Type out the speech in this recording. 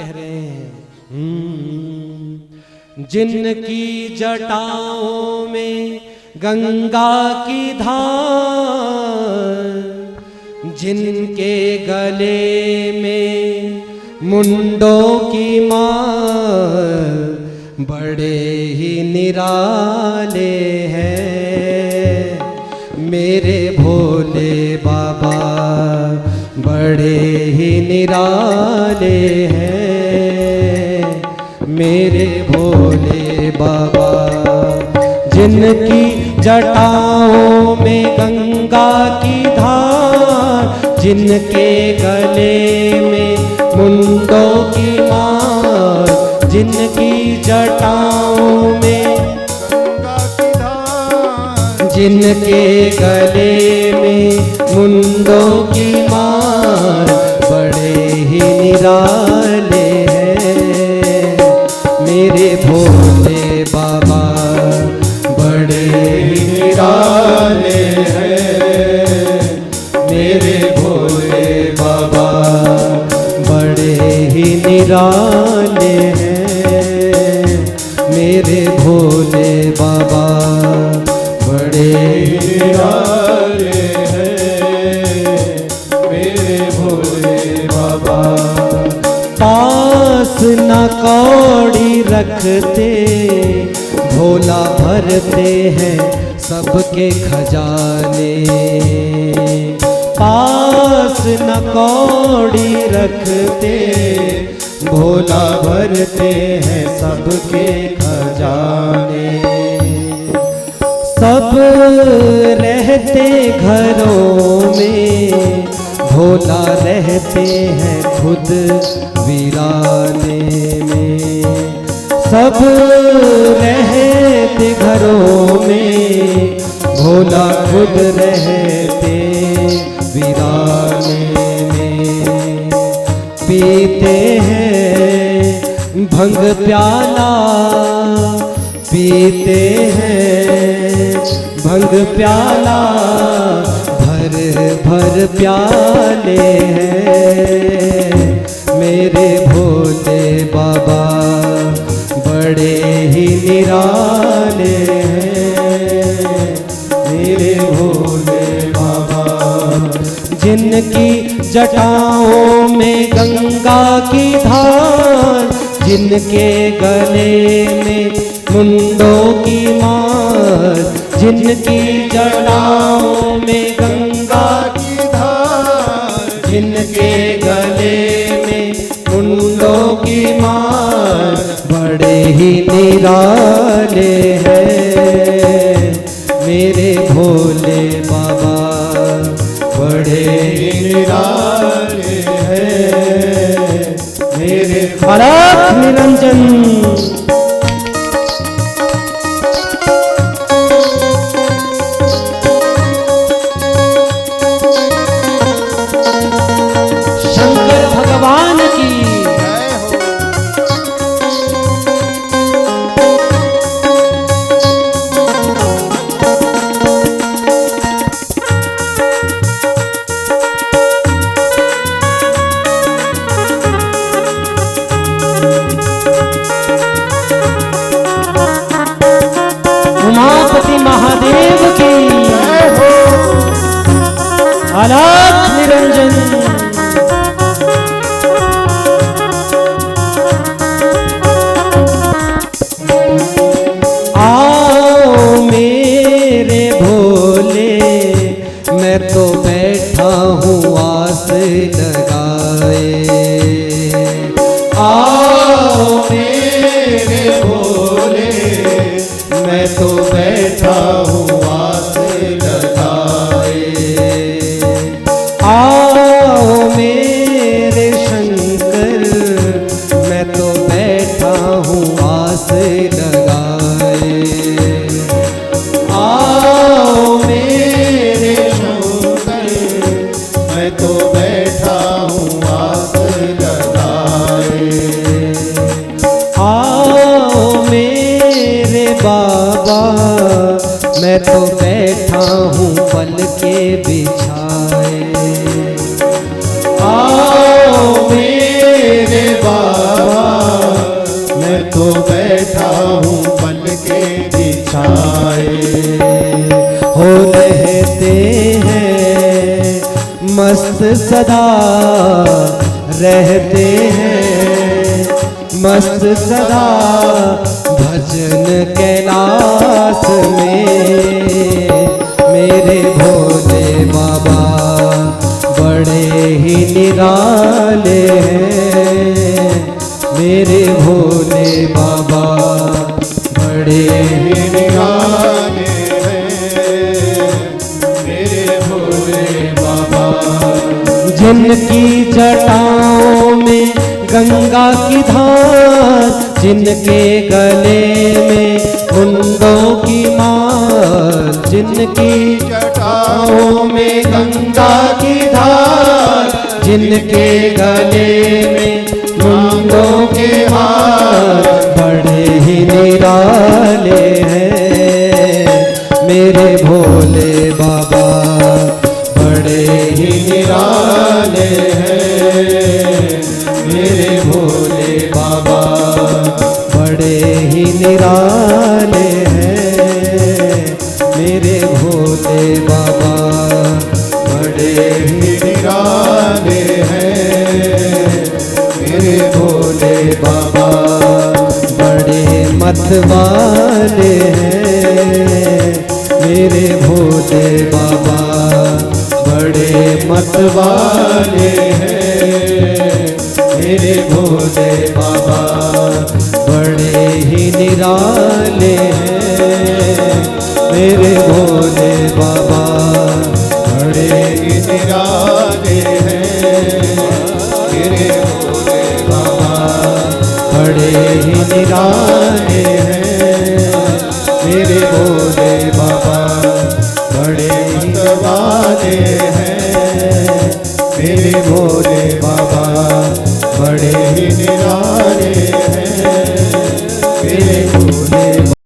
कह रहे हैं, जिनकी जटाओं में गंगा की धार, जिनके गले में मुंडों की मार, बड़े ही निराले हैं मेरे भोले बाबा, बड़े ही निराले हैं मेरे भोले बाबा। जिनकी जटाओं में गंगा की धार, जिनके गले में मुंडों की मार, जिनकी जटाओं में गंगा की धार, जिनके गले में मुंडों की मार, बड़े ही निराले हैं मेरे भोले बाबा, बड़े ही निराले हैं मेरे भोले बाबा, बड़े ही निराले हैं मेरे भोले बाबा, बड़े ही निराले हैं मेरे भोले बाबा। पास न कौड़ी रखते, भोला भरते हैं सबके खजाने। पास न कौड़ी रखते, भोला भरते हैं सबके खजाने। सब रहते घरों में, भोला रहते हैं खुद वीराने में। सब रहते घरों में, भोला खुद रहते वीराने में। पीते हैं भंग प्याला, पीते हैं भंग प्याला, भर भर प्याले हैं मेरे भोले बाबा, बड़े ही निराले हैं मेरे भोले बाबा। जिनकी जटाओं में गंगा की धार, जिनके गले में मुंडों की मार, जिनकी जटाओं में गंगा की धार, जिनके गले में मुंडों की मार, बड़े ही निराले हैं मेरे भोले बाबा, बड़े ही निराले हैं मेरे अलख निरंजन। शंकर भगवान की उमापति महादेव की अलख निरंजन। आओ मेरे भोले, मैं तो बैठा हूँ आस लगाए। आओ मेरे भोले, मैं तो बैठा हूँ आस लगाए। आओ मेरे शंकर, मैं तो बैठा हूँ आस लगाए। आओ मेरे शंकर, मैं तो बैठा हूँ आस लगाए। आओ मेरे बाबा, मैं तो बैठा हूँ पल के बिछाए। आओ मेरे बाबा, बाबा मैं तो बैठा हूँ पल के बिछाए। हो रहते हैं मस्त सदा, रहते हैं मस्त सदा, भजन कैलाश में मेरे भोले बाबा बड़े ही निराले हैं। मेरे भोले बाबा बड़े ही निराले हैं मेरे भोले बाबा। जिनकी जटाओं में गंगा की धार, जिनके गले में कुंडों की मार, जिनकी जटाओं में गंगा की धार, जिनके गले में कुंडों के हार, बड़े ही निराले हैं मेरे भोले बाबा बड़े ही निराले हैं। मेरे भोले बाबा बड़े ही निराले हैं। मेरे भोले बाबा बड़े ही निराले हैं मेरे भोले बाबा। बड़े मतवाले हैं मेरे भोले बाबा बड़े मतवाले हैं मेरे भोले बाबा बड़े ही निराले हैं। मेरे भोले बाबा बड़े ही निराले हैं मेरे भोले बाबा बड़े ही निराले हैं। मेरे भोले बाबा बड़े ही निराले हैं मेरे भोले बाबा।